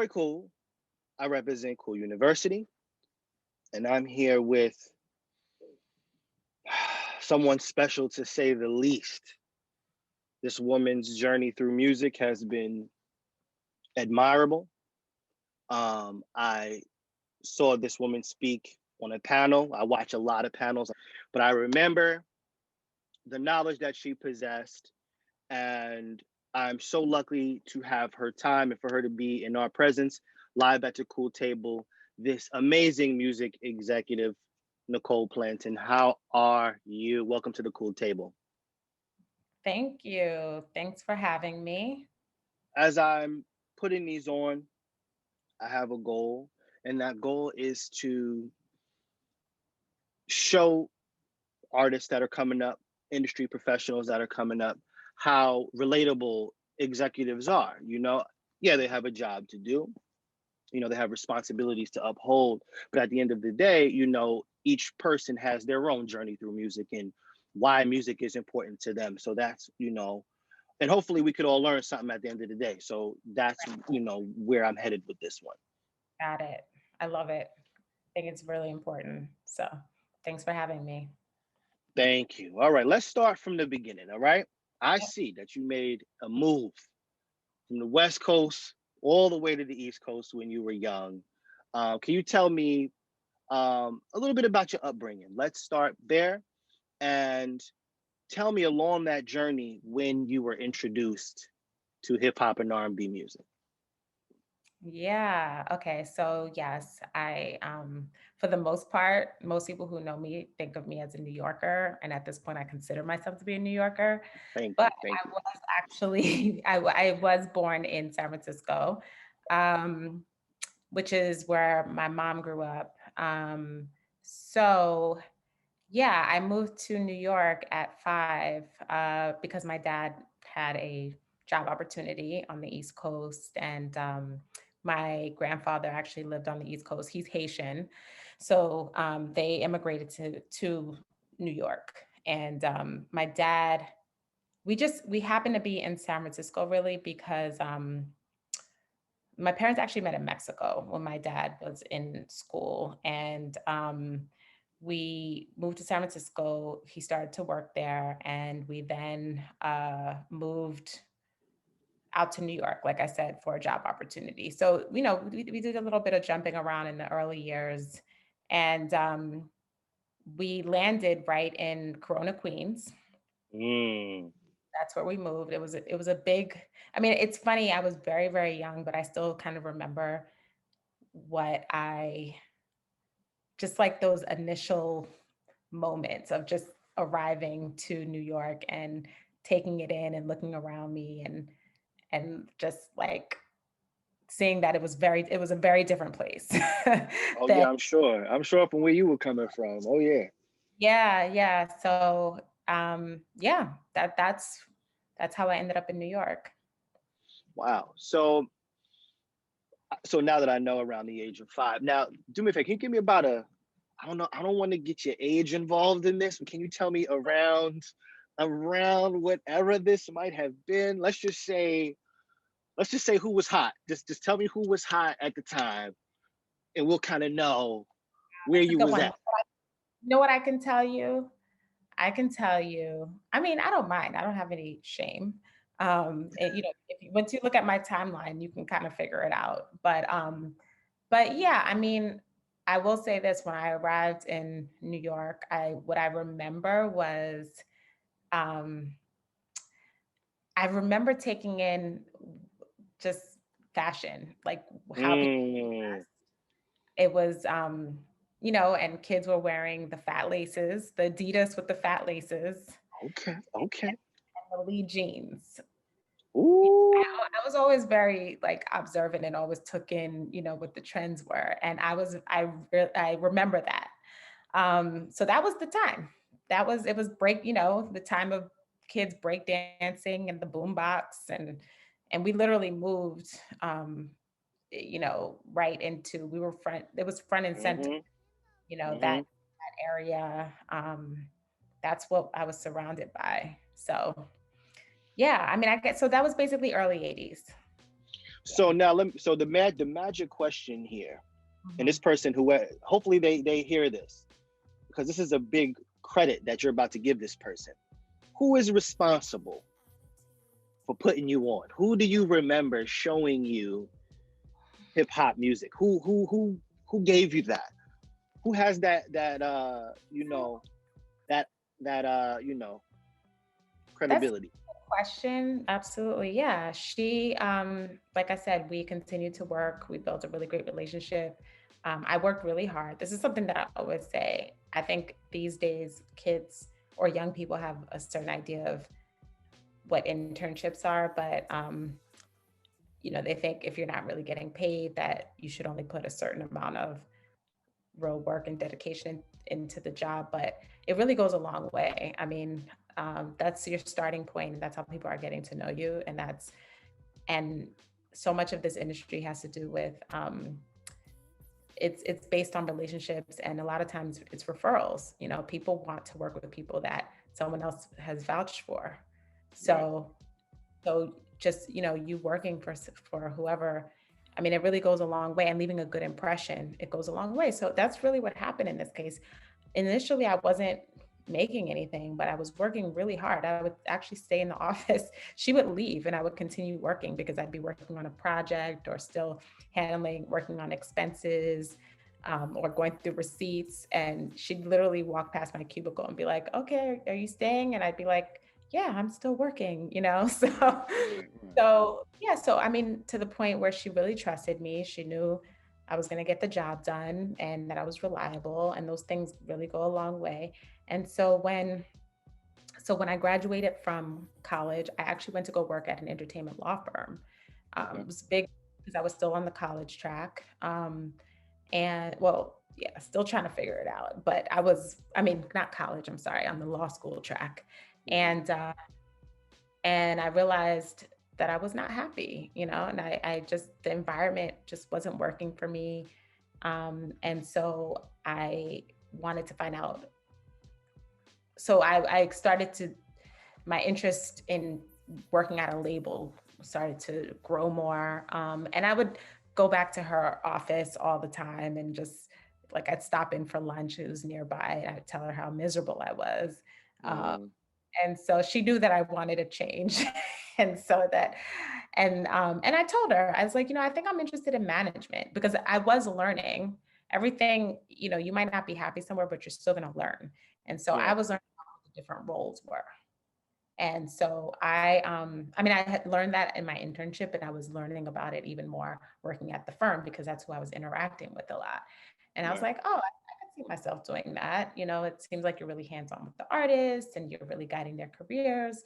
boy Cool. I represent Cool University, and I'm here with someone special to say the least. This woman's journey through music has been admirable. I saw this woman speak on a panel. I watch a lot of panels, but I remember the knowledge that she possessed, and I'm so lucky to have her time and for her to be in our presence live at the Cool Table. This amazing music executive, Nicole Plantin. How are you? Welcome to the Cool Table. Thank you. Thanks for having me. As I'm putting these on, I have a goal, and that goal is to show artists that are coming up, industry professionals that are coming up, how relatable executives are. Yeah, they have a job to do, they have responsibilities to uphold, but at the end of the day, each person has their own journey through music and why music is important to them. So that's, and hopefully we could all learn something at the end of the day. So that's, where I'm headed with this one. Got it. I love it. I think it's really important. So thanks for having me. Thank you. All right, let's start from the beginning. All right. I Yep. see that you made a move from the West Coast all the way to the East Coast when you were young. Can you tell me a little bit about your upbringing? Let's start there and tell me along that journey when you were introduced to hip hop and R&B music. Yeah. Okay. So yes, for the most part, most people who know me think of me as a New Yorker, and at this point, I consider myself to be a New Yorker. Thank But you. Thank I you. was actually, I was born in San Francisco, um, which is where my mom grew up. So Yeah, I moved to New York at 5 because my dad had a job opportunity on the East Coast, and my grandfather actually lived on the East Coast. He's Haitian, so they immigrated to New York, and my dad. We happened to be in San Francisco really because my parents actually met in Mexico when my dad was in school, and we moved to San Francisco. He started to work there, and we then moved out to New York, like I said, for a job opportunity. So, we did a little bit of jumping around in the early years, and we landed right in Corona, Queens. Mm. That's where we moved. It was a big. I mean, it's funny. I was very very young, but I still kind of remember what I just like those initial moments of just arriving to New York and taking it in and looking around me and just like seeing that it was a very different place. Oh That yeah, I'm sure. I'm sure from where you were coming from. Oh yeah. yeah, yeah. So yeah, that's how I ended up in New York. Wow. So now that I know around the age of 5, now do me a favor. Can you give me about a? I don't know. I don't want to get your age involved in this, but can you tell me around whatever this might have been? Let's just say who was hot. Just tell me who was hot at the time, and we'll kind of know where That's a you good was one. at. You know what I can tell you? I can tell you. I mean, I don't mind. I don't have any shame. And once you look at my timeline, you can kind of figure it out. But yeah, I mean, I will say this: when I arrived in New York, I what I remember was, um, I remember taking in just fashion, like how people Mm, it was, and kids were wearing the fat laces, the Adidas with the fat laces, okay. Okay. and the Lee jeans. Ooh. I was always very like observant and always took in, what the trends were. And I remember that. So that was the time. It was the time of kids break dancing and the boom box and we literally moved right into we were front it was front and center, Mm-hmm. Mm-hmm. that area. That's what I was surrounded by. So yeah, I mean, I guess so that was basically early 80s. So now so the magic question here, and this Mhm. person who hopefully they hear this, because this is a big credit that you're about to give this person. Who is responsible for putting you on? Who do you remember showing you hip hop music? Who gave you that? Who has that That's credibility? a question. Absolutely. Yeah. She, like I said, we continued to work. We built a really great relationship. I worked really hard. This is something that I always say. I think these days, kids or young people have a certain idea of what internships are, but they think if you're not really getting paid, that you should only put a certain amount of real work and dedication into the job. But it really goes a long way. I mean, that's your starting point, and that's how people are getting to know you. And so much of this industry has to do with it's based on relationships, and a lot of times it's referrals. People want to work with people that someone else has vouched for. Right. So so just you working for whoever, I mean, it really goes a long way, and leaving a good impression, it goes a long way. So that's really what happened in this case. Initially, I wasn't making anything, but I was working really hard. I would actually stay in the office. She would leave and I would continue working because I'd be working on a project or still working on expenses, or going through receipts. And she'd literally walk past my cubicle and be like, "Okay, are you staying?" And I'd be like, "Yeah, I'm still working." Right. Right. So yeah, so I mean, to the point where she really trusted me. She knew I was going to get the job done and that I was reliable, and those things really go a long way. And so when I graduated from college, I actually went to go work at an entertainment law firm. Okay. It was big because I was still on the college track. And well, yeah, still trying to figure it out. But I mean, not college, I'm sorry, on the law school track. Hmm. And I realized that I was not happy, and I just, the environment just wasn't working for me. And so I wanted to find out. So I started to, my interest in working at a label started to grow more. And I would go back to her office all the time and just like I'd stop in for lunch. It was nearby, and I'd tell her how miserable I was. Uh, Hmm. and so she knew that I wanted to change. and so that and I told her, I was like, I think I'm interested in management because I was learning everything. You might not be happy somewhere, but you're still going to learn. And so I Right. was learning what the different roles were. And so I mean, I had learned that in my internship, and I was learning about it even more working at the firm because that's who I was interacting with a lot. And I was Right. like, oh, I can see myself doing that. It seems like you're really hands-on with the artists and you're really guiding their careers.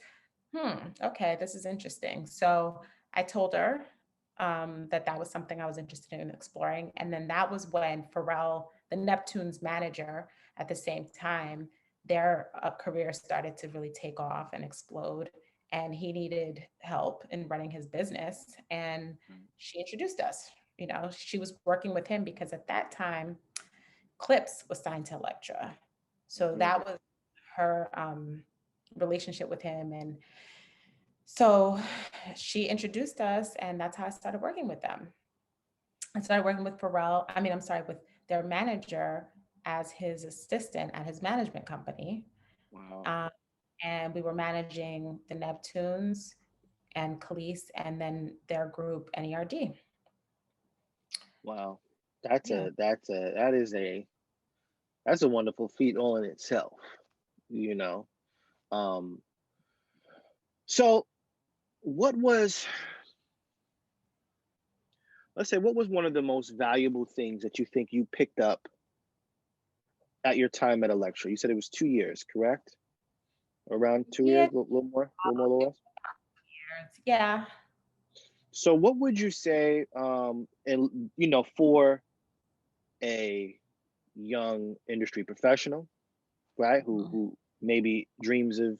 Okay, this is interesting. So I told her that was something I was interested in exploring. And then that was when Pharrell, the Neptune's manager, at the same time, their career started to really take off and explode. And he needed help in running his business. And she introduced us. She was working with him because at that time, Clips was signed to Elektra. So Hmm. that was her relationship with him. And so she introduced us, and that's how I started working with them. I started working with Pharrell. I mean, I'm sorry, with their manager as his assistant at his management company. Wow. Um, and we were managing the Neptunes and Khalees and then their group NERD. Wow. Yeah. That's a wonderful feat all in itself, you know. Um, so what was, let's say, what was one of the most valuable things that you think you picked up at your time at Electra? You said it was 2 years, correct? Around 2 years, Yeah. a little more, a little more, a little less. Yeah. So what would you say, and for a young industry professional, right, who Mhm. who maybe dreams of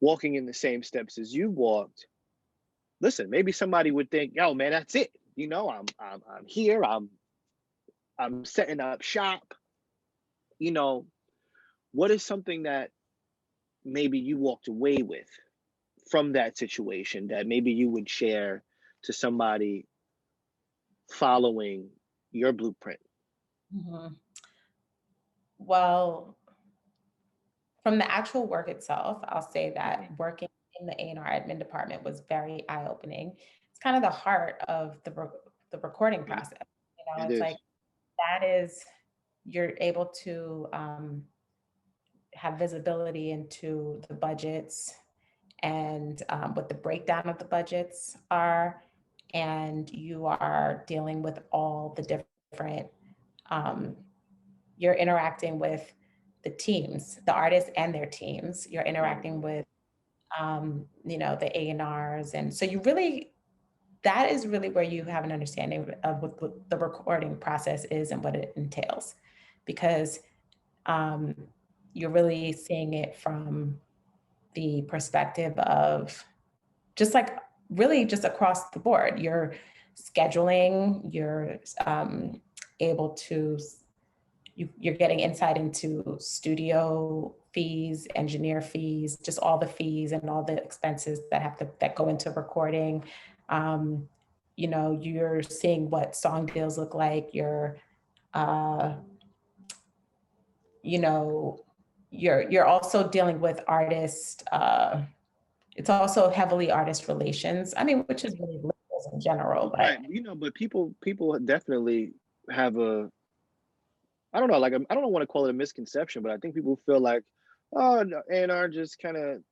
walking in the same steps as you walked? Listen, maybe somebody would think, "Yo, man, that's it. I'm here. I'm setting up shop." You know, what is something that maybe you walked away with from that situation that maybe you would share to somebody following your blueprint? Mhm. Well, from the actual work itself, I'll say that Mhm. working in the A&R admin department was very eye-opening. It's kind of the heart of the recording Mhm. process. It It's like is. that is you're able to have visibility into the budgets and what the breakdown of the budgets are, and you are dealing with all the different um, you're interacting with the teams, the artists and their teams. You're interacting Mhm. with, the A&Rs. And so you really, that is really where you have an understanding of what the recording process is and what it entails. Because um, you're really seeing it from the perspective of just like really just across the board. You're scheduling, you're able to you're getting insight into studio fees, engineer fees, just all the fees and all the expenses that go into recording. Um, you're seeing what song deals look like. Uh, you know, you're also dealing with artists. It's also heavily artist relations. I mean, which is really liberals in general, but Right. But people definitely have a, I don't know, like I don't want to call it a misconception, but I think people feel like, oh, no, A&R just kind of,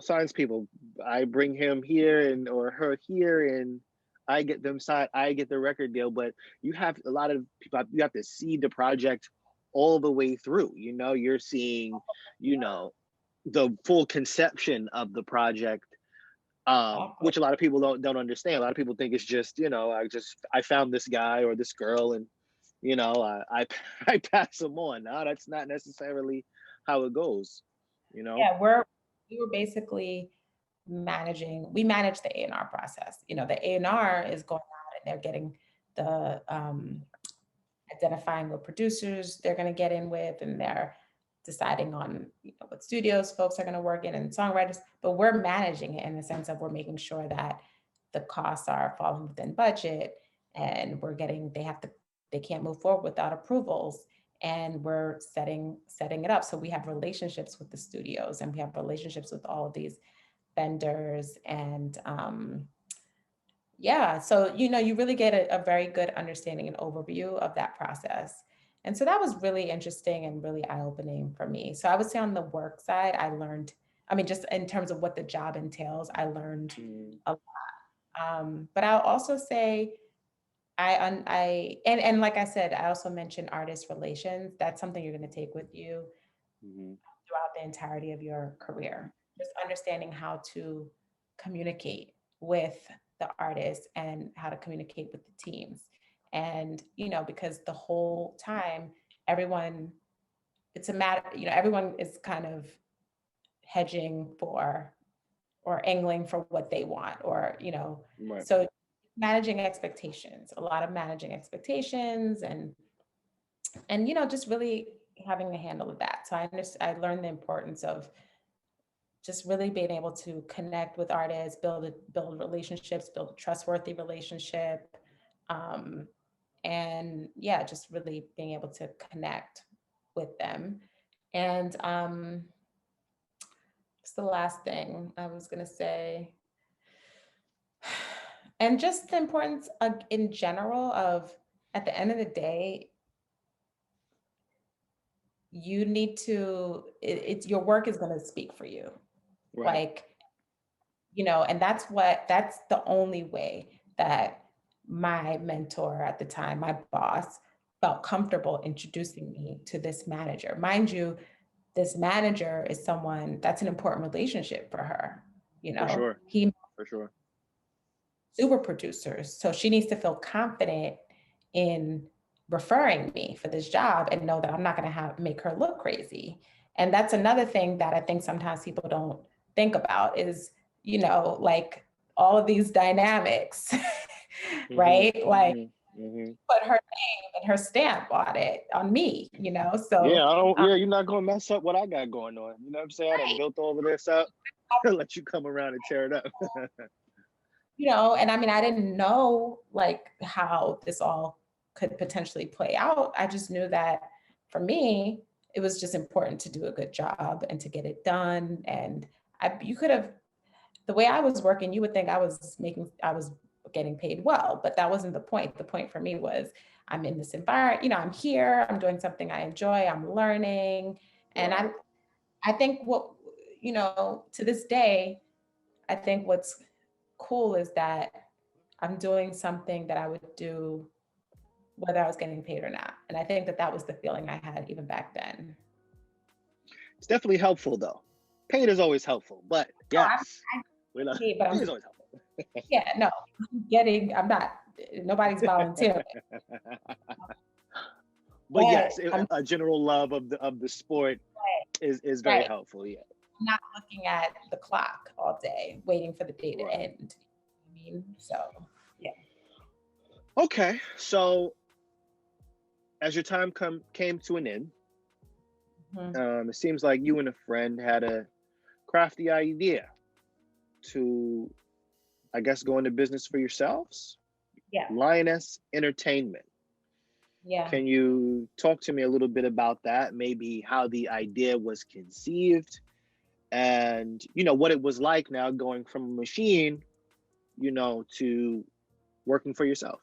signs people. I bring him here and or her here, and I get them signed. I get the record deal. But you have a lot of people. You have to see the project all the way through. You're seeing, you know, the full conception of the project, exactly. which a lot of people don't understand. A lot of people think it's just, I found this guy or this girl, and I I pass them on. No, that's not necessarily how it goes. You know. Yeah, we were basically we manage the A&R process. The A&R is going out and they're getting the identifying what producers they're going to get in with, and they're deciding on what studios folks are going to work in and songwriters, but we're managing it in the sense of we're making sure that the costs are falling within budget, and they can't move forward without approvals, and we're setting it up. So we have relationships with the studios, and we have relationships with all of these vendors, and yeah, so you really get a very good understanding and overview of that process. And so that was really interesting and really eye-opening for me. So I would say on the work side, I learned, I mean, just in terms of what the job entails, I learned Mm, a but I'll also say and like I said, I also mentioned artist relations. That's something you're going to take with you mhm. throughout the entirety of your career. Just understanding how to communicate with the artists and how to communicate with the teams. And, because the whole time, everyone, it's a matter, everyone is kind of hedging for or angling for what they want, or, Right. so managing expectations, a lot of managing expectations, and just really having a handle of that. So I learned the importance of just really being able to connect with artists, build relationships, build a trustworthy relationship, um, and yeah, just really being able to connect with them. And what's the last thing I was gonna say? And just the importance in general of, at the end of the day, you need to. It's your work is going to speak for you. Right. Like, and that's the only way that my mentor at the time, my boss, felt comfortable introducing me to this manager. Mind you, this manager is someone that's an important relationship for her. For sure. He For sure. super producers, so she needs to feel confident in referring me for this job and know that I'm not going to have make her look crazy. And that's another thing that I think sometimes people don't think about is, like all of these dynamics, Mhm. right? Like Mhm. Mhm. put her name and her stamp on it, on me, Yeah, so I don't. um, Yeah, you're not gonna mess up what I got going on. You know what I'm saying? I done right. built all of this up. Let you come around and tear it up. and I mean, I didn't know like how this all could potentially play out. I just knew that for me, it was just important to do a good job and to get it done. And you could have, the way I was working, you would think I was getting paid well, but that wasn't the point. The point for me was I'm in this environment, I'm here, I'm doing something I enjoy, I'm learning. And Right. I think to this day, I think what's cool is that I'm doing something that I would do whether I was getting paid or not. And I think that that was the feeling I had even back then. It's definitely helpful though. Pain is always helpful, but No, yes, I'm we love paid, but pain is always helpful. yeah, no, I'm not, nobody's volunteering, But but yes, I'm a general love of the sport is very right. helpful. Yeah. I'm not looking at the clock all day, waiting for the day to Right. end. I mean, so yeah. Okay. So as your time came to an end, Mhm. it seems like you and a friend had a crafty idea to, I guess, go into business for yourselves. Yeah. Lioness Entertainment. Yeah. Can you talk to me a little bit about that? Maybe how the idea was conceived and, what it was like now going from a machine, to working for yourself.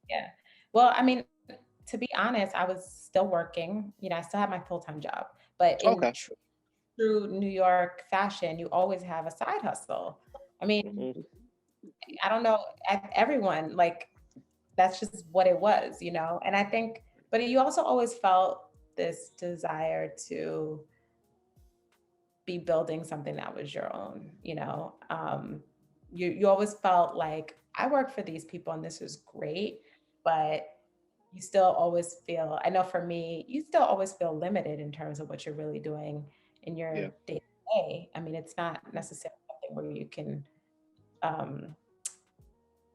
Yeah. Well, I mean, to be honest, I was still working. I still had my full-time job, but in Okay. true New York fashion, you always have a side hustle. I mean, Mhm. I don't know, everyone, like, that's just what it was, And I think, but you also always felt this desire to be building something that was your own, you always felt like I work for these people and this is great, but you still always feel, I know for me, you still always feel limited in terms of what you're really doing in Yeah. your day to day. I mean, it's not necessarily something where you can, um,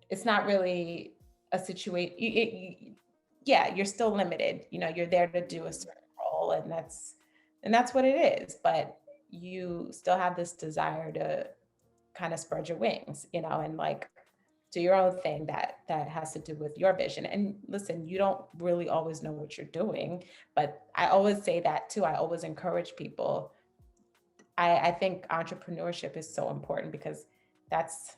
it's not really a situation. Yeah, you're still limited. You're there to do a certain role, and that's what it is. But you still have this desire to kind of spread your wings, and like do your own thing that has to do with your vision. And listen, you don't really always know what you're doing, but I always say that too. I always encourage people. I think entrepreneurship is so important because that's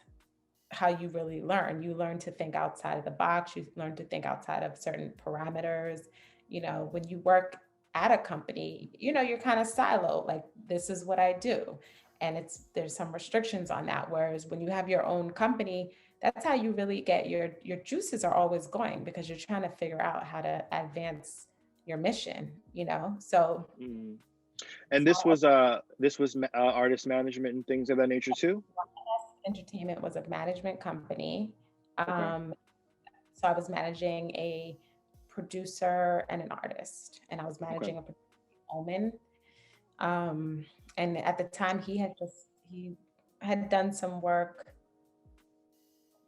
how you really learn. You learn to think outside of the box. You learn to think outside of certain parameters. When you work at a company, you're kind of siloed. Like, this is what I do. And there's some restrictions on that. Whereas when you have your own company, that's how you really get your juices are always going because you're trying to figure out how to advance your mission. So Mhm. it's And this was artist management and things of that nature too. entertainment was a management company. Okay. Um, So I was managing a producer and an artist, and I was Okay. managing a producer, Omen. Um, and at the time, he had done some work.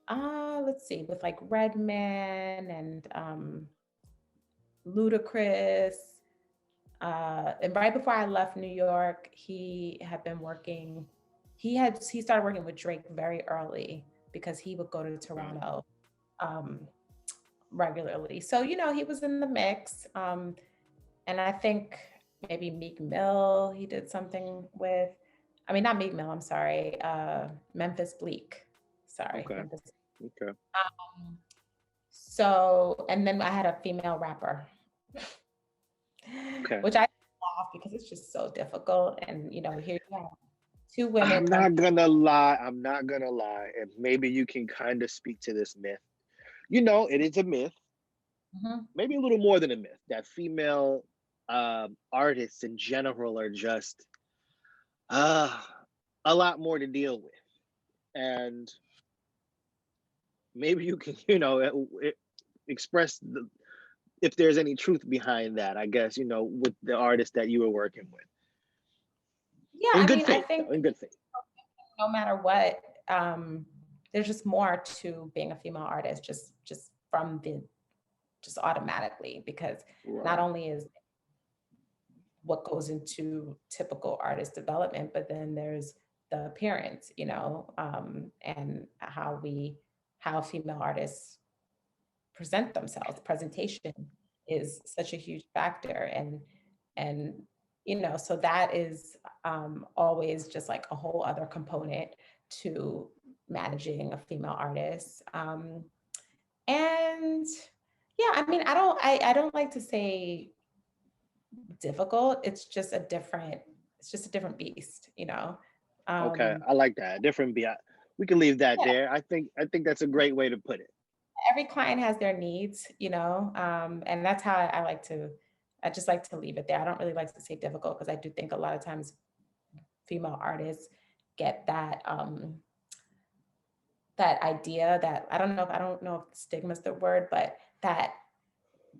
Let's see, with like Redman and Ludacris. And right before I left New York, he had been working. He started working with Drake very early because he would go to Wow. Toronto. Um, regularly. So, he was in the mix. And I think maybe Meek Mill, he did something with, I mean, not Meek Mill, I'm sorry, Memphis Bleak. Sorry, Okay. Memphis. Okay. Um, so, and then I had a female rapper, Okay. which I laugh because it's just so difficult. And, here you have two women. I'm not gonna lie. I'm not gonna lie. And maybe you can kind of speak to this myth. It is a myth, Mhm. maybe a little more than a myth, that female artists in general are just uh, a lot more to deal with. And maybe you can, express if there's any truth behind that, I guess, with the artist that you were working with. Yeah, In I good mean, I faith, think though, in good faith. no matter what, there's just more to being a female artist, just from the just automatically, because not Right. only is what goes into typical artist development, but then there's the appearance, and how female artists present themselves. Presentation is such a huge factor, and so that is always just like a whole other component to managing a female artist. And yeah, I mean, I don't like to say difficult. It's just a different beast, you know. Okay, Um, I like that. Different bi We can leave that yeah, there. I think that's a great way to put it. every client has their needs, and that's how I just like to leave it there. I don't really like to say difficult because I do think a lot of times female artists get that idea that I don't know if stigma is the word, but that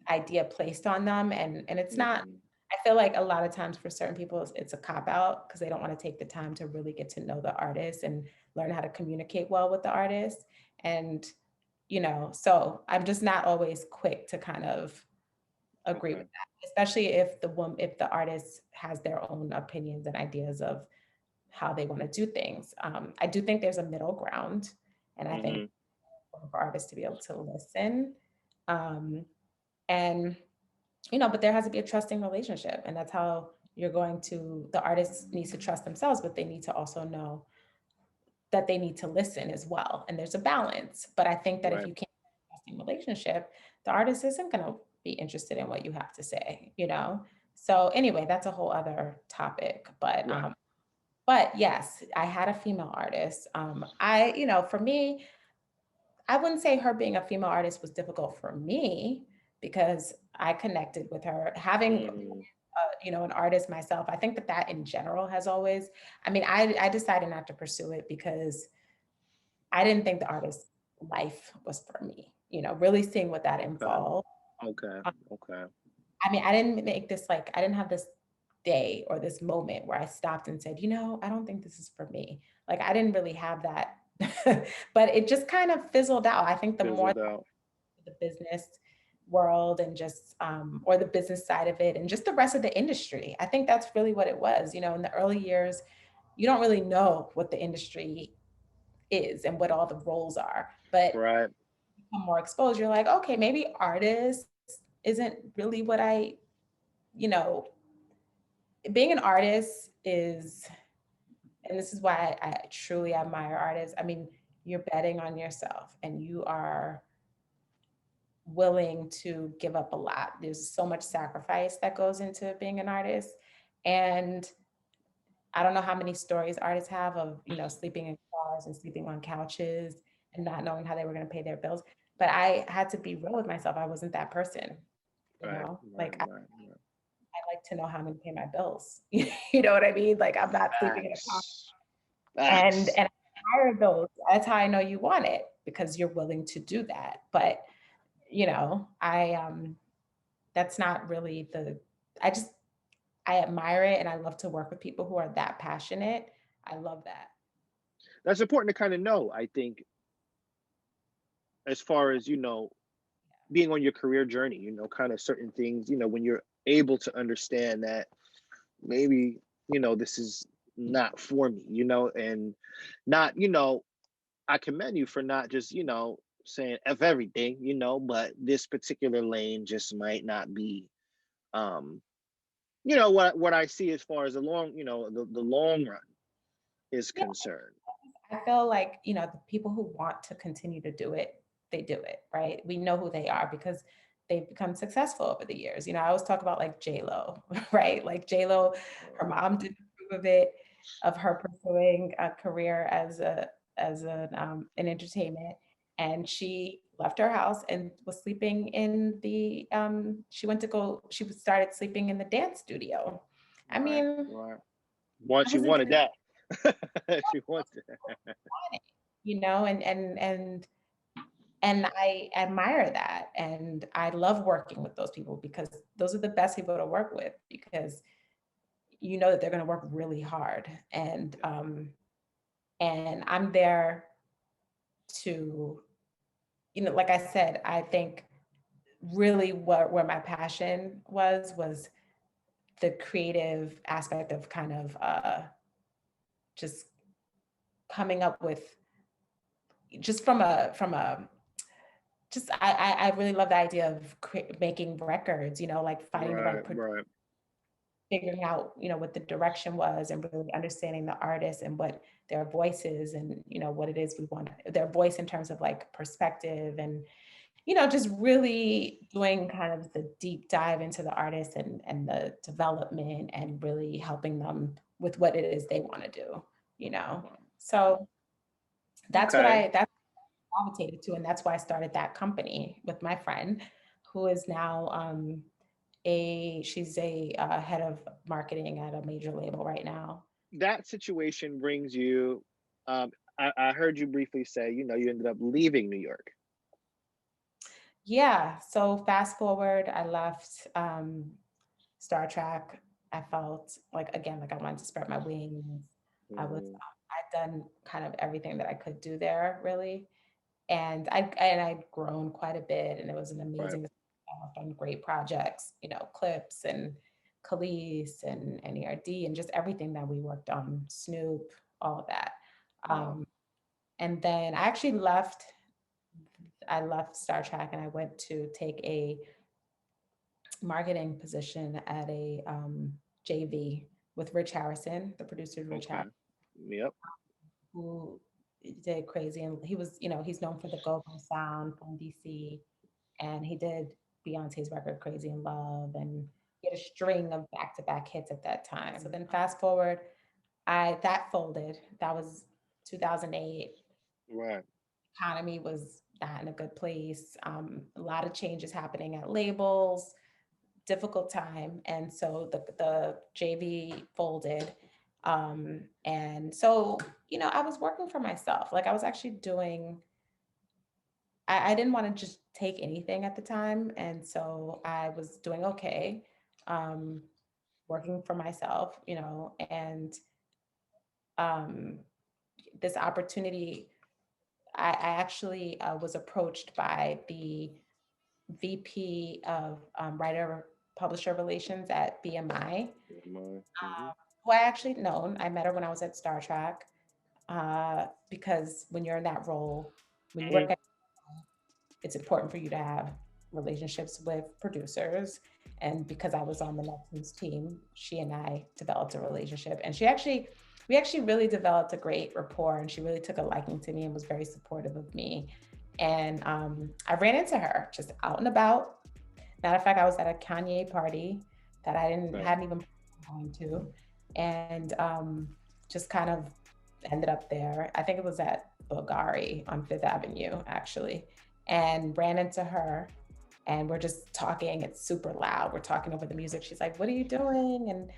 idea placed on them, and it's not. Mhm. I feel like a lot of times for certain people it's a cop out because they don't want to take the time to really get to know the artist and learn how to communicate well with the artist. And so I'm just not always quick to kind of agree with Okay. that, especially if the artist has their own opinions and ideas of how they want to do things. I do think there's a middle ground, and I think Mhm. for artists to be able to listen, um, and but there has to be a trusting relationship, and that's how the artist needs to trust themselves, but they need to also know that they need to listen as well. And there's a balance. But I think that if Right. you can't have a trusting relationship, the artist isn't going to be interested in what you have to say. So anyway, that's a whole other topic. Right. But yes, I had a female artist. For me, I wouldn't say her being a female artist was difficult for me because I connected with her. Having Mhm. an artist myself, I think that in general has always, I mean, I decided not to pursue it because I didn't think the artist life was for me, really seeing what that Okay. involved. Okay. Uh, Okay. I mean, I didn't have this day or this moment where I stopped and said, I don't think this is for me. Like, I didn't really have that, but it just kind of fizzled out. I think the more Fizzled out. the business world and just or the business side of it and just the rest of the industry. I think that's really what it was. In the early years, you don't really know what the industry is and what all the roles are. But Right. become more exposed, you're like, okay, maybe artist isn't really what you know, being an artist is, and this is why I truly admire artists. I mean, you're betting on yourself and you are willing to give up a lot. There's so much sacrifice that goes into being an artist. And I don't know how many stories artists have of, sleeping in cars and sleeping on couches and not knowing how they were going to pay their bills. But I had to be real with myself. I wasn't that person, Right. Right. like I Right. Right. like to know how I'm going to pay my bills. You know what I mean? Like I'm not sleeping in a car. Facts. And Facts. I hire those. That's how I know you want it because you're willing to do that. But, I that's not really I just I admire it and I love to work with people who are that passionate. I love that. That's important to kind of know, I think, as far as, being on your career journey, kind of certain things, when you're able to understand that maybe, this is not for me, and not, I commend you for not just, saying F everything, but this particular lane just might not be, um, what I see as far as the long, the long run is Yeah, concerned. I feel like, the people who want to continue to do it, they do it, right? We know who they are because they've become successful over the years. I always talk about like J Lo, right? Like J Lo, her mom didn't approve of it, of her pursuing a career in entertainment, and she left her house and was sleeping in she started sleeping in the dance studio. I Right, mean, right. Once I she wasn't wanted that. She wants it. it, and I admire that. And I love working with those people because those are the best people to work with because you know that they're going to work really hard. And I'm there to, like I said, I think really where my passion was the creative aspect of kind of just coming up with just from a just I really love the idea of making records, like finding the right Right, right. figuring out, what the direction was and really understanding the artist and what their voice is and, what it is we want their voice in terms of like perspective and, just really doing kind of the deep dive into the artist and the development and really helping them with what it is they want to do, you know. So Okay. that's gravitated to, and that's why I started that company with my friend, who is now she's a head of marketing at a major label right now. That situation brings you, I heard you briefly say, you ended up leaving New York. Yeah. So fast forward, I left Star Trek. I felt like again, like I wanted to spread my wings. Mhm. I'd done kind of everything that I could do there, really, and I'd grown quite a bit, and it was an Right. amazing. I worked on great projects, Clips and Khalees and NERD and just everything that we worked on, Snoop, all of that. Wow. Um, and then I actually left. I left Star Trek and I went to take a marketing position at a JV with Rich Harrison, the producer Rich Okay. Harrison, Yep. who did crazy. And he was, he's known for the go-go sound from DC. And he did Beyonce's record Crazy in Love and he had a string of back-to-back hits at that time. So then fast forward, I that folded. That was 2008. Right. Economy was not in a good place. A lot of changes happening at labels, difficult time. And so the JV folded. And so, I was working for myself. Like I was actually doing, I didn't want to just take anything at the time. And so I was doing okay, um, working for myself, and um, this opportunity, I actually was approached by the VP of writer publisher relations at BMI, Mm-hmm. who I actually known. I met her when I was at Star Trek because when you're in that role, when you work at, it's important for you to have relationships with producers. And because I was on the Nelson's team, she and I developed a relationship. And we actually really developed a great rapport. And she really took a liking to me and was very supportive of me. And I ran into her just out and about. Matter of fact, I was at a Kanye party that I didn't Okay. hadn't even gone to, and just kind of ended up there. I think it was at Bulgari on Fifth Avenue, actually, and ran into her. And we're just talking. It's super loud. We're talking over the music. She's like, "What are you doing?" And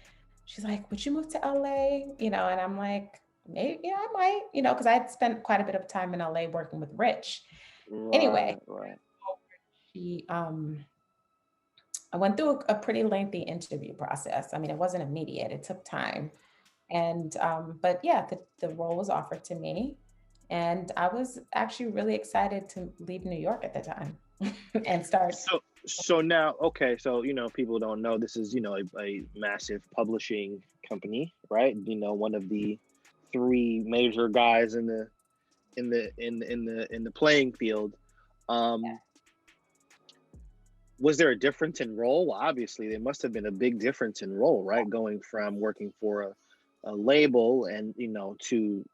she's like, "Would you move to LA?" And I'm like, "Maybe, yeah, I might." Because I had spent quite a bit of time in LA working with Rich. Anyway, Right, right. she I went through a pretty lengthy interview process. I mean, it wasn't immediate, it took time. And, but yeah, the role was offered to me. And I was actually really excited to leave New York at the time and start. So now, okay, so people don't know this is a massive publishing company, right? One of the three major guys in the playing field. Um, was there a difference in role? Well, obviously, there must have been a big difference in role, right? Going from working for a label and to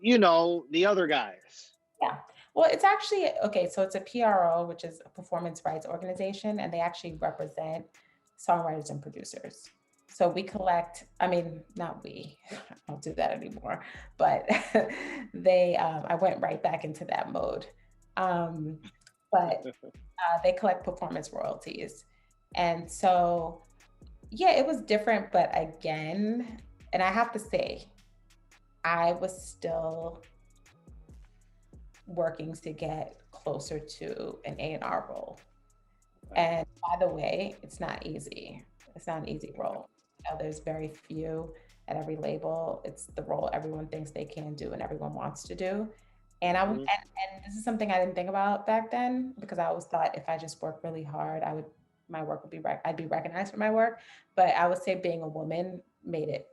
the other guys. Yeah. Well, it's actually okay. So it's a PRO, which is a performance rights organization, and they actually represent songwriters and producers. So we collect, I mean, not we, I don't do that anymore, but I went right back into that mode. Um, but they collect performance royalties. And so, yeah, it was different, but again, and I have to say, I was still working to get closer to an A&R role. And by the way, it's not easy. It's not an easy role. There's very few at every label. It's the role everyone thinks they can do and everyone wants to do. Mhm. And this is something I didn't think about back then because I always thought if I just work really hard, my work would be I'd be recognized for my work. But I would say being a woman made it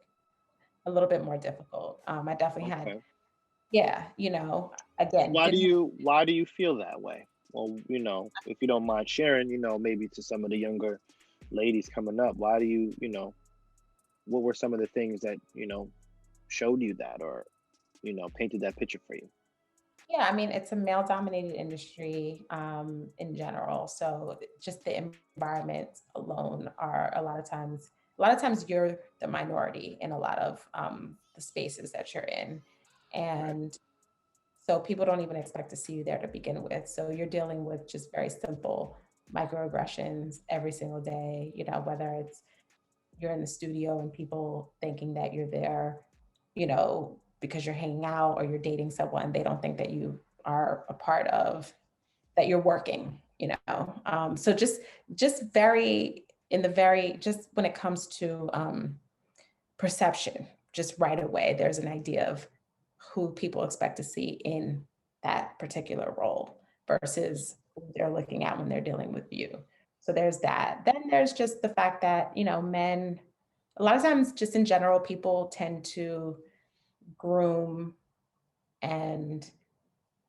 a little bit more difficult. I definitely had Okay. yeah, again, didn't. Why do you feel that way? Well, if you don't mind sharing, maybe to some of the younger ladies coming up, why do what were some of the things that, showed you that, or, painted that picture for you? Yeah, I mean, it's a male dominated industry in general. So just the environment alone are a lot of times you're the minority in a lot of the spaces that you're in. Right. And so people don't even expect to see you there to begin with. So you're dealing with just very simple microaggressions every single day, whether it's you're in the studio and people thinking that you're there, because you're hanging out or you're dating someone, they don't think that you are a part of that you're working, so just very in the very just when it comes to perception, just right away, there's an idea of who people expect to see in that particular role versus who they're looking at when they're dealing with you. So there's that. Then there's just the fact that, men, a lot of times, just in general, people tend to groom and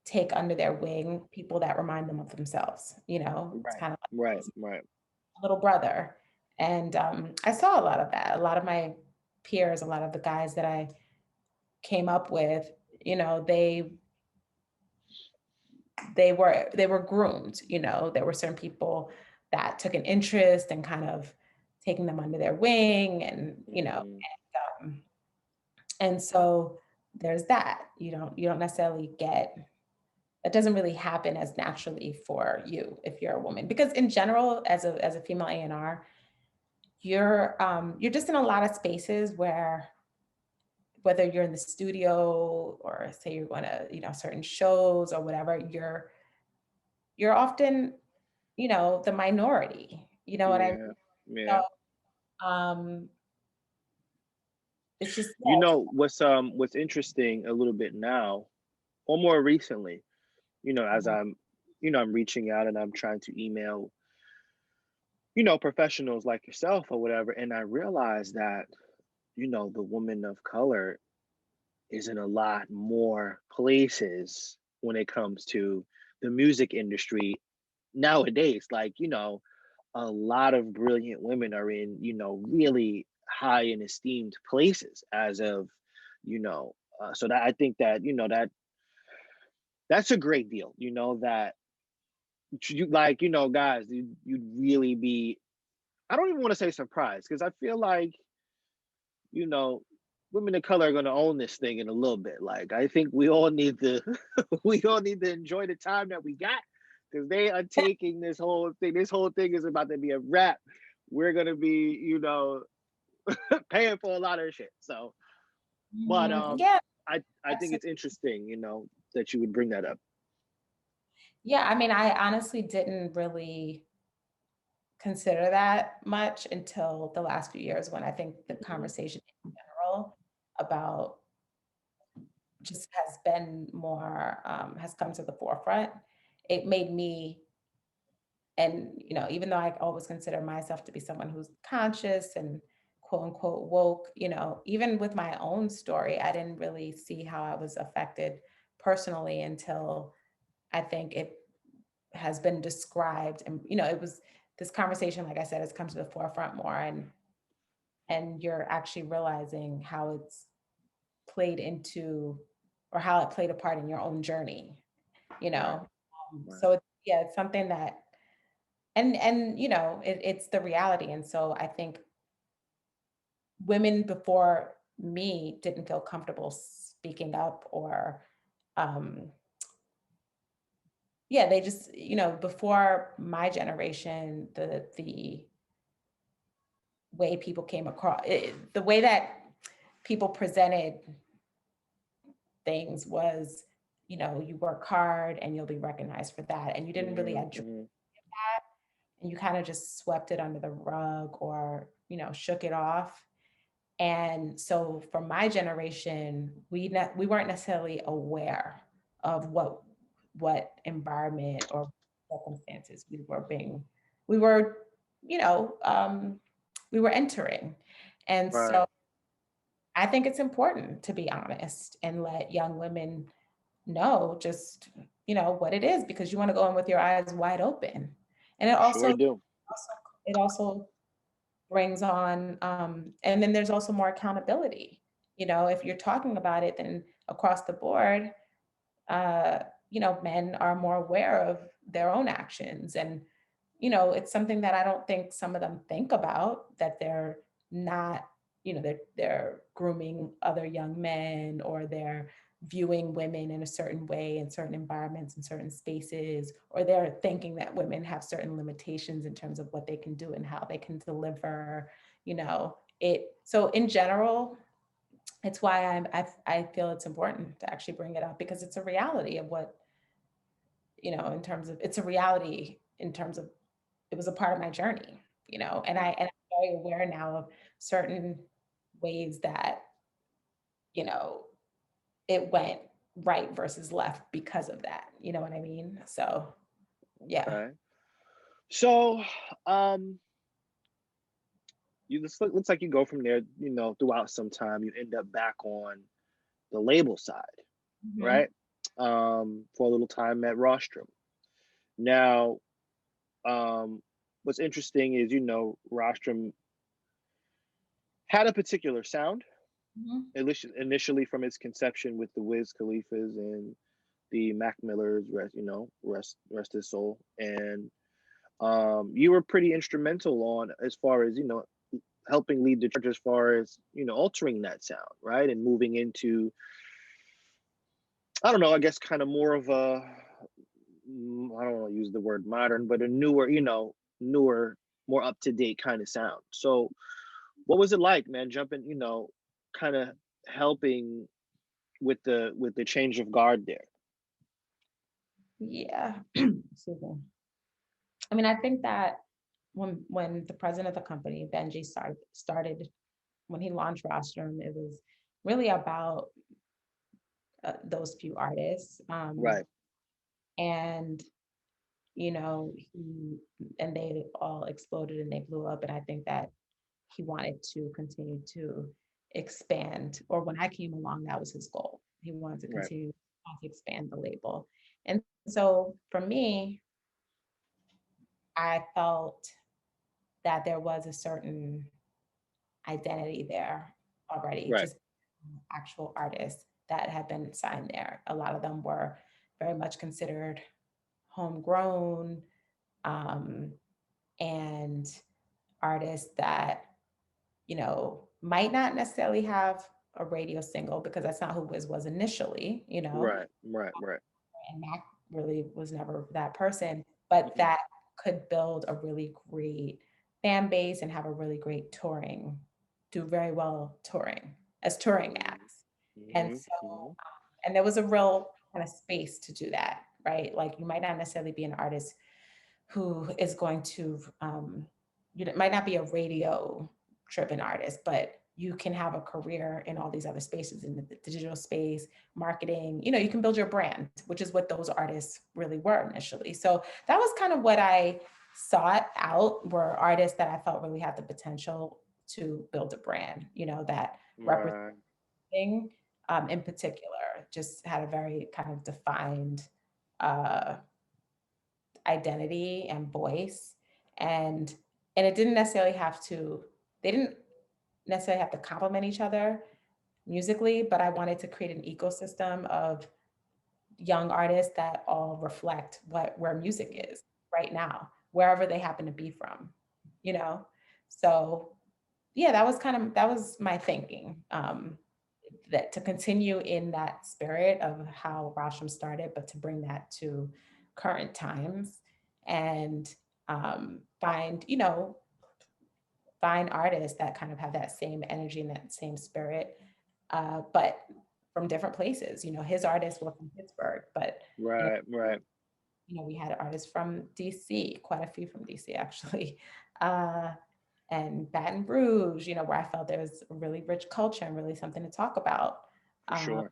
take under their wing people that remind them of themselves. It's Right. kind of Right. like Right. a little brother. And I saw a lot of that. A lot of my peers, a lot of the guys that I came up with, they were groomed. There were certain people that took an interest and kind of taking them under their wing, and Hmm. um, and so there's that. You don't necessarily get it doesn't really happen as naturally for you if you're a woman, because in general, as a female A&R, you're just in a lot of spaces where, whether you're in the studio or say you're going to, certain shows or whatever, you're often, the minority. You know what I mean? Yeah. Yeah. So um it's just, What's interesting a little bit now, or more recently, as mhm, I'm reaching out and I'm trying to email, professionals like yourself or whatever, and I realize that, the woman of color is in a lot more places when it comes to the music industry nowadays. Like, a lot of brilliant women are in, really high and esteemed places as of, so that I think that, that's a great deal, that you like, guys, you'd really be, I don't even want to say surprised, because I feel like, you know, women of color are going to own this thing in a little bit. Like, I think we all need to, we all need to enjoy the time that we got, because they are taking this whole thing. This whole thing is about to be a wrap. We're going to be, paying for a lot of shit. So, but yeah, I think absolutely. it's interesting, that you would bring that up. Yeah, I mean, I honestly didn't really consider that much until the last few years, when I think the Mhm. conversation in general about just has been more has come to the forefront. It made me, and even though I always consider myself to be someone who's conscious and quote unquote woke, even with my own story, I didn't really see how I was affected personally until I think it has been described, and it was this conversation, like I said, has come to the forefront more, and you're actually realizing how it's played into, or how it played a part in your own journey, you Right. know? Right. So yeah, it's something that, and it's the reality. And so I think women before me didn't feel comfortable speaking up, or um yeah, they just, before my generation, the way people came across the way that people presented things was, you work hard and you'll be recognized for that. And you didn't really Hmm. address Hmm. that, and you kind of just swept it under the rug, or, shook it off. And so for my generation, we weren't necessarily aware of what environment or circumstances we were, you know, um, we were entering. And Right. so I think it's important to be honest and let young women know just, what it is, because you want to go in with your eyes wide open. And Sure do. it also brings on, and then there's also more accountability. If you're talking about it, then across the board, uh, men are more aware of their own actions. And, it's something that I don't think some of them think about, that they're not, they're grooming other young men, or they're viewing women in a certain way in certain environments and certain spaces, or they're thinking that women have certain limitations in terms of what they can do and how they can deliver, so in general, it's why I feel it's important to actually bring it up, because it's a reality of what, in terms of, it's a reality in terms of, it was a part of my journey, and I'm very aware now of certain ways that, you know, it went right versus left because of that. You know what I mean? So yeah. Okay. So, um, you this looks like you go from there, throughout some time, you end up back on the label side, Mhm. right? For a little time at Rostrum. Now, what's interesting is, Rostrum had a particular sound, Mhm. at least initially from its conception with the Wiz Khalifa's and the Mac Miller's, rest his soul. And you were pretty instrumental on as far as, helping lead the charge as far as, altering that sound, right? And moving into, I don't know, I guess kind of more of a, I don't want to use the word modern, but a newer, more up to date kind of sound. So, what was it like, man, jumping, kind of helping with the change of guard there? Yeah. Excuse me. I mean, I think that when the president of the company, Benji, started when he launched Rostrum, it was really about those few artists. Right, And and they all exploded and they blew up. And I think that he wanted to continue to expand, or when I came along, that was his goal. He wanted to right, continue to expand the label. And so for me, I felt that there was a certain identity there already, right, just actual artists that had been signed there. A lot of them were very much considered homegrown, um, and artists that, might not necessarily have a radio single, because that's not who Wiz was initially, right, right, right. and Mac really was never that person, but Hmm. that could build a really great fan base and have a really great touring, do very well touring as touring Hmm. acts. And Hmm. so, Hmm. and there was a real kind of space to do that, right? Like you might not necessarily be an artist who is going to, might not be a radio driven artist, but you can have a career in all these other spaces, in the digital space, marketing. You can build your brand, which is what those artists really were initially. So that was kind of what I sought out, were artists that I felt really had the potential to build a brand, that Right, representing, in particular, just had a very kind of defined uh, identity and voice. And and it didn't necessarily have to, they didn't necessarily have to complement each other musically, but I wanted to create an ecosystem of young artists that all reflect where music is right now, wherever they happen to be from, you know so yeah, that was my thinking, that to continue in that spirit of how Rasham started, but to bring that to current times, and find, find artists that kind of have that same energy and that same spirit, but from different places. His artists were from Pittsburgh, but you know, right, right. we had artists from DC, quite a few from DC actually, uh, and Baton Rouge, where I felt there was a really rich culture and really something to talk about. For Um, sure.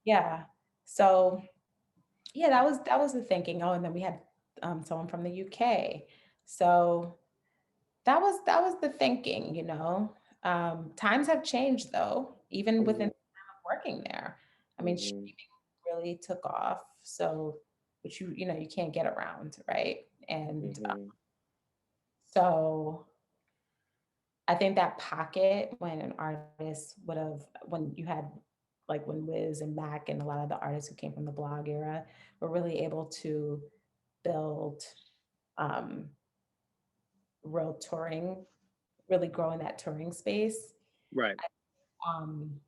yeah, so yeah, that was the thinking. Oh, and then we had someone from the UK. So that was the thinking. Times have changed though, even within Hmm. working there. I mean, Hmm. streaming really took off. So, which you can't get around, right? And Hmm. so I think that pocket when an artist would have, when you had like when Wiz and Mac and a lot of the artists who came from the blog era were really able to build um, real touring, really growing that touring space. Right. Um,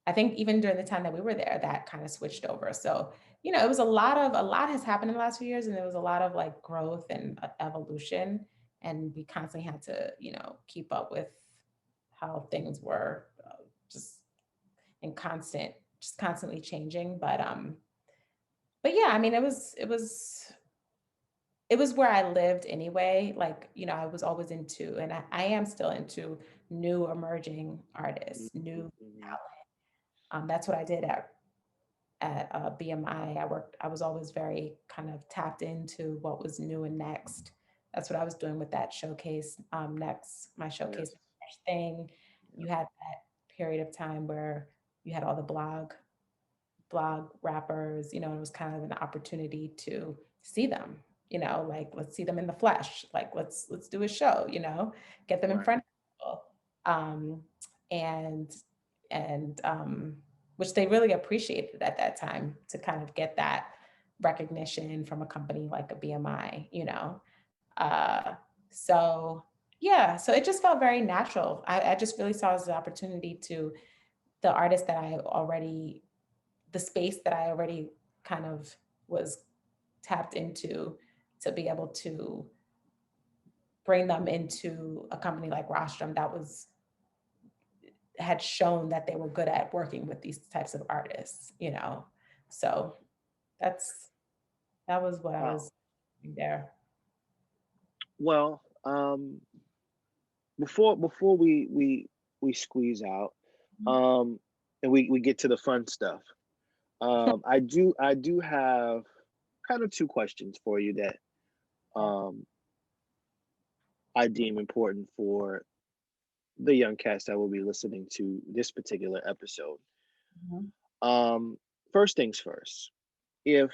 I think even during the time that we were there, that kind of switched over. So, it was a lot has happened in the last few years, and there was a lot of like growth and evolution, and we constantly had to, keep up with how things were, just in just constantly changing. But yeah, I mean, it was where I lived anyway. Like, I was always into, and I am still into new emerging artists, new Hmm. talent. That's what I did at BMI. I was always very kind of tapped into what was new and next. That's what I was doing with that showcase. Next, my showcase Yes. Next thing. Yeah. You had that period of time where you had all the blog rappers. It was kind of an opportunity to see them. Like let's see them in the flesh. Like let's do a show. Get them in Right. front of people. Um, and and which they really appreciated at that time to kind of get that recognition from a company like a BMI. Uh, so yeah, so it just felt very natural. I just really saw it as an opportunity to the artist that I already, the space that I already kind of was tapped into, to be able to bring them into a company like Rostrum that had shown that they were good at working with these types of artists. So that's that was what I Wow. was doing there. Well, before we squeeze out, Mhm. um, and we get to the fun stuff. I do have kind of two questions for you that Yeah. um I deem important for the young cast that will be listening to this particular episode. Mhm. Um, First things first. If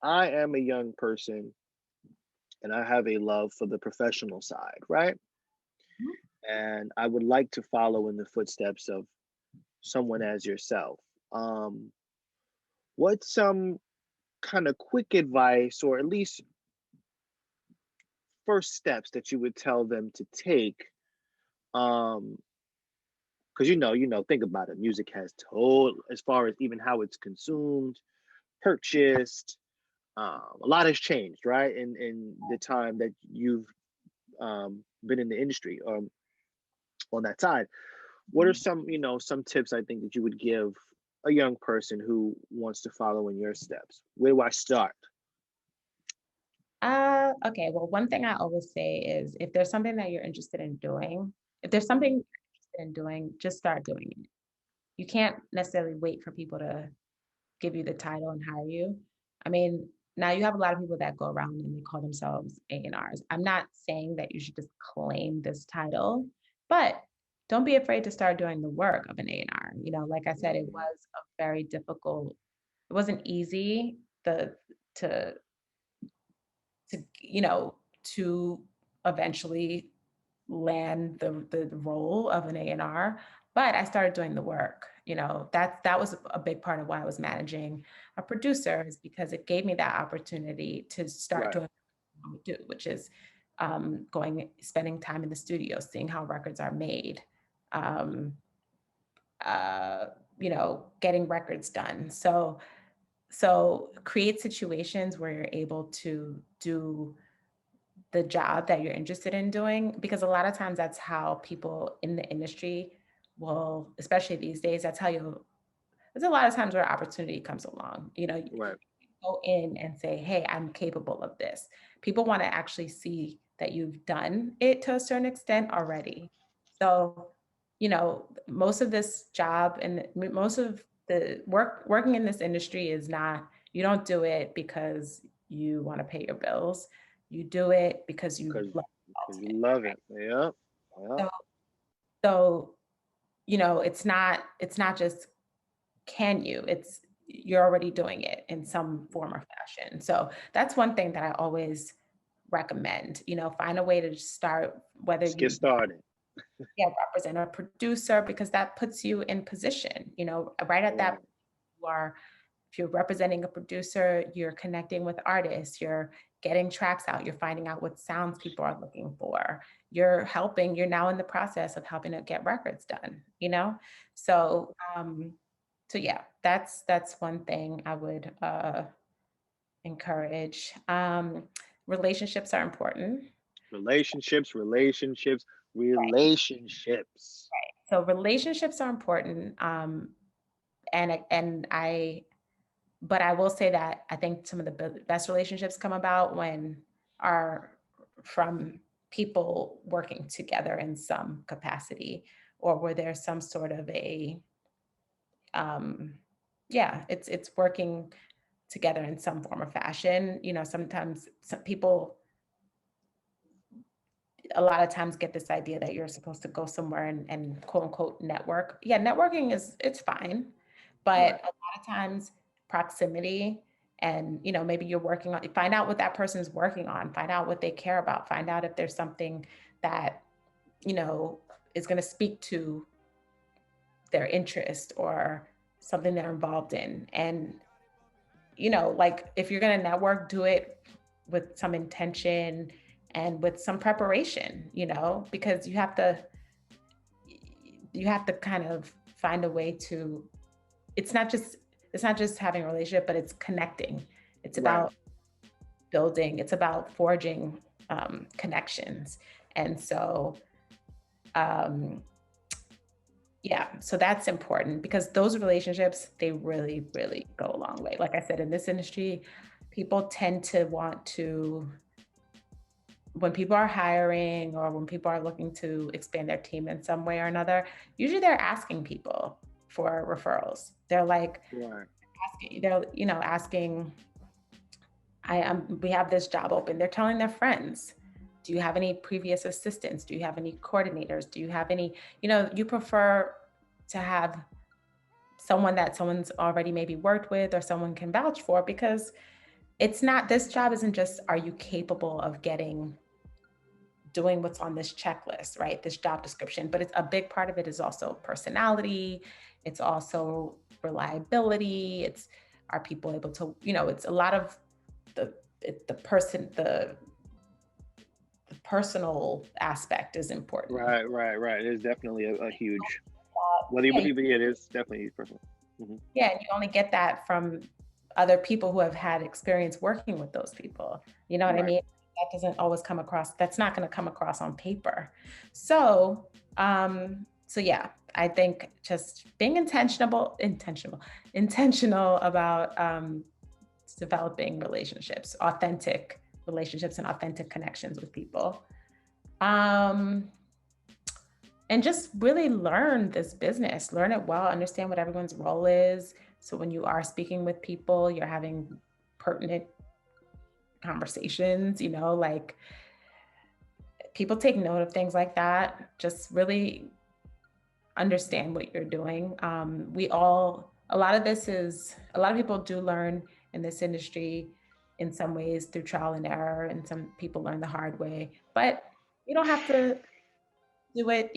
I am a young person and I have a love for the professional side, right? Mhm. And I would like to follow in the footsteps of someone as yourself. Um, what's some kind of quick advice, or at least first steps that you would tell them to take? Um, because think about it. Music has told, as far as even how it's consumed, purchased. A lot has changed, right? In the time that you've been in the industry, on that side. What are Mhm. some tips I think that you would give a young person who wants to follow in your steps? Where do I start? Okay. Well, one thing I always say is if there's something that you're interested in doing, if there's something Mhm. you're interested in doing, just start doing it. You can't necessarily wait for people to give you the title and hire you. I mean, now you have a lot of people that go around and they call themselves A&Rs. I'm not saying that you should just claim this title, but don't be afraid to start doing the work of an A&R. Like I said, it Mhm. was a very difficult, it wasn't easy the to to eventually land the role of an A&R, but I started doing the work. That was a big part of why I was managing a producer, is because it gave me that opportunity to start Right. doing what I would do, which is spending time in the studio, seeing how records are made, um, uh, getting records done. So create situations where you're able to do the job that you're interested in doing, because a lot of times that's how people in the industry will, especially these days, that's how you there's a lot of times where opportunity comes along. Right. You go in and say, hey, I'm capable of this. People want to actually see that you've done it to a certain extent already. So most of this job and most of the working in this industry is not, you don't do it because you want to pay your bills. You do it because you Because love because you ultimate, love right? it. Yep. Yep. So so it's not just can you, you're already doing it in some form or fashion. So that's one thing that I always recommend, find a way to start, whether Let's get you started. represent a producer, because that puts you in position, right at that Right. point you are. If you're representing a producer, you're connecting with artists, you're getting tracks out, you're finding out what sounds people are looking for. You're now in the process of helping to get records done. So so yeah, that's one thing I would encourage. Relationships are important. Relationships, relationships, relationships. So relationships are important. And but I will say that I think some of the best relationships come about when are from people working together in some capacity, or where there's some sort of a um yeah, it's working together in some form or fashion. Sometimes some people a lot of times get this idea that you're supposed to go somewhere and quote unquote network. Yeah, networking it's fine, but Right. a lot of times proximity, and maybe you're working on, find out what that person's working on, find out what they care about, find out if there's something that you know is going to speak to their interest or something they're involved in. And like, if you're going to network, do it with some intention and with some preparation, because you have to kind of find a way to, it's not just it's not just having a relationship, but it's connecting. It's Right. about building, it's about forging connections. And so um yeah, so that's important, because those relationships, they really, really go a long way. Like I said, in this industry, people tend to want to, when people are hiring or when people are looking to expand their team in some way or another, usually they're asking people for referrals. They're like Right. asking, we have this job open. They're telling their friends, do you have any previous assistants? Do you have any coordinators? Do you have any, you prefer to have someone that someone's already maybe worked with or someone can vouch for, because this job isn't just, are you capable of doing what's on this checklist, right? This job description, but it's a big part of it is also personality. It's also reliability. Are people able to, it's a lot of the, the person, the personal aspect is important. Right. Right. Right. It's definitely a huge, whether you Yeah, believe it is definitely personal. Hmm. yeah, and you only get that from other people who have had experience working with those people. You know what I Right. mean? That doesn't always come across. That's not going to come across on paper. So yeah, I think just being intentional about developing relationships, authentic relationships, and authentic connections with people. Um, and just really learn this business, learn it well, understand what everyone's role is. So when you are speaking with people, you're having pertinent conversations, like people take note of things like that. Just really understand what you're doing. A lot of people do learn in this industry in some ways through trial and error, and some people learn the hard way, but you don't have to do it,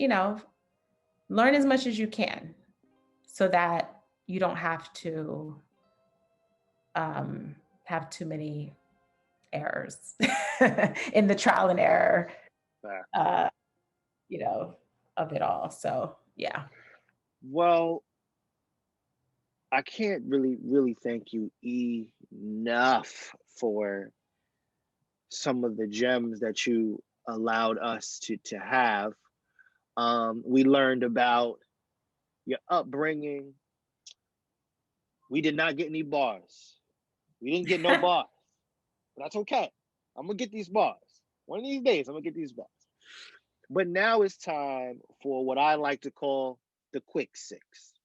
learn as much as you can so that you don't have to um, have too many errors in the trial and error, Facts. uh, you know, of it all. So yeah. Well, I can't really thank you enough for some of the gems that you allowed us to have. We learned about your upbringing. We did not get any bars. We didn't get no bars, but that's okay. I'm gonna get these bars. One of these days, I'm gonna get these bars. But now it's time for what I like to call the quick six.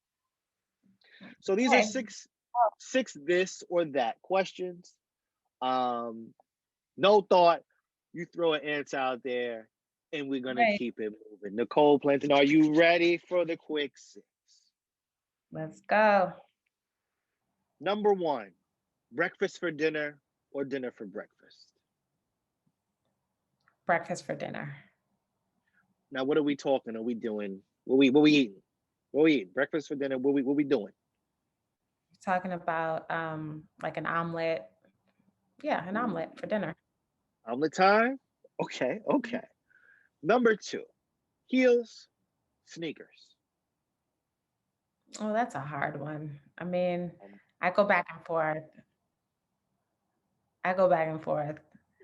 So these are Okay. six this or that questions. Um, no thought. You throw an answer out there, and we're gonna Right. keep it moving. Nicole Plantin, are you ready for the quick six? Let's go. Number one, breakfast for dinner or dinner for breakfast? Breakfast for dinner. Now, what are we talking? Are we doing? What we eating? What we eating? Breakfast for dinner? What we doing? Talking about like an omelet. Yeah, an omelet for dinner. Omelet time? Okay, Mhm. okay. Number two, heels, sneakers. Oh, that's a hard one. I mean, Um, I go back and forth. I go back and forth.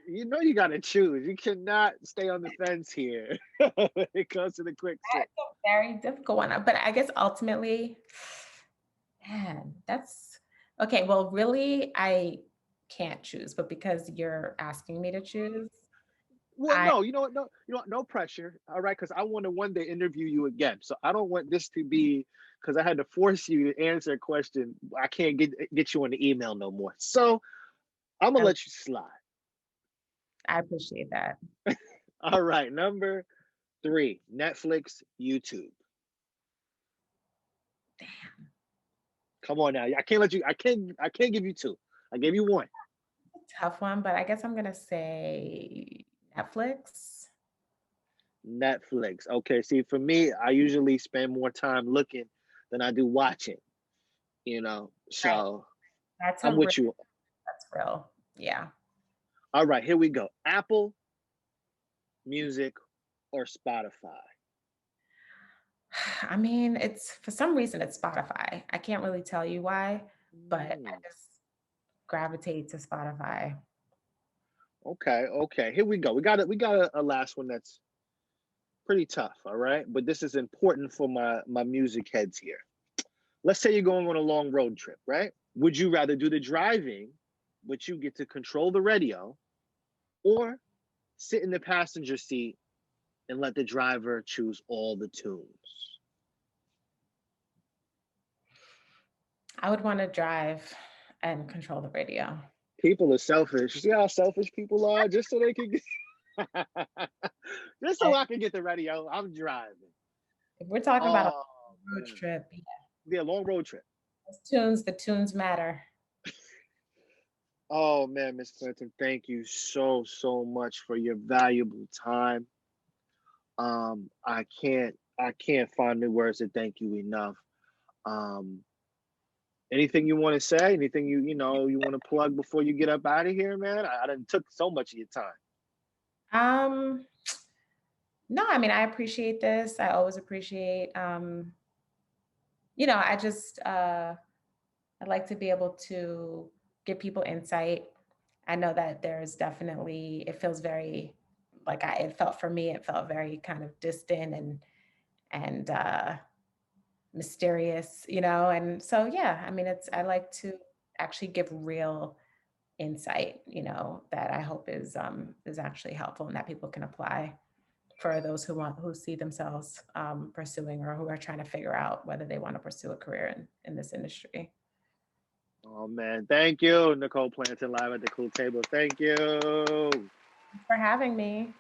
you know you gotta choose. You cannot stay on the fence here when it comes to the quick six. That's a very difficult one, but I guess ultimately, man, that's okay. Well, really, I can't choose, but because you're asking me to choose, Well, I no, you know what? No, no pressure. All right, because I want to one day interview you again. So I don't want this to be because I had to force you to answer a question. I can't get you on the email no more. So I'm gonna I, let you slide. I appreciate that. All right, number three, Netflix, YouTube. Come on now. I can't let you. I can't give you two. I gave you one. Tough one, but I guess I'm gonna say Netflix. Netflix. Okay. See, for me, I usually spend more time looking than I do watching. Right. So That's a I'm real. with you. That's real. Yeah. All right, here we go. Apple Music or Spotify. I mean, it's for some reason it's Spotify. I can't really tell you why, but I Mm, just gravitate to Spotify. okay, okay. Here we go. We got a last one that's pretty tough, all right? But this is important for my music heads here. Let's say you're going on a long road trip, right? Would you rather do the driving, but you get to control the radio, or sit in the passenger seat and let the driver choose all the tunes? I would want to drive and control the radio. People are selfish. You see how selfish people are? Just so they can get, just so But I can get the radio. I'm driving. if we're talking about a Oh road man. trip, yeah, Yeah, long road trip. the tunes matter. Oh man, Miss Clinton, thank you so much for your valuable time. I can't find the words to thank you enough. Um, anything you want to say? Anything you want to plug before you get up out of here, man? I done took so much of your time. Um, no, I mean, I appreciate this. I always appreciate, I just, I'd like to be able to give people insight. I know that there's definitely, it feels very, it felt for me, it felt very kind of distant and mysterious, and so, yeah, I mean, I like to actually give real insight, that I hope is actually helpful and that people can apply for those who see themselves pursuing or who are trying to figure out whether they want to pursue a career in this industry. Oh man, thank you, Nicole Plantin live at the cool table. Thank you. For having me.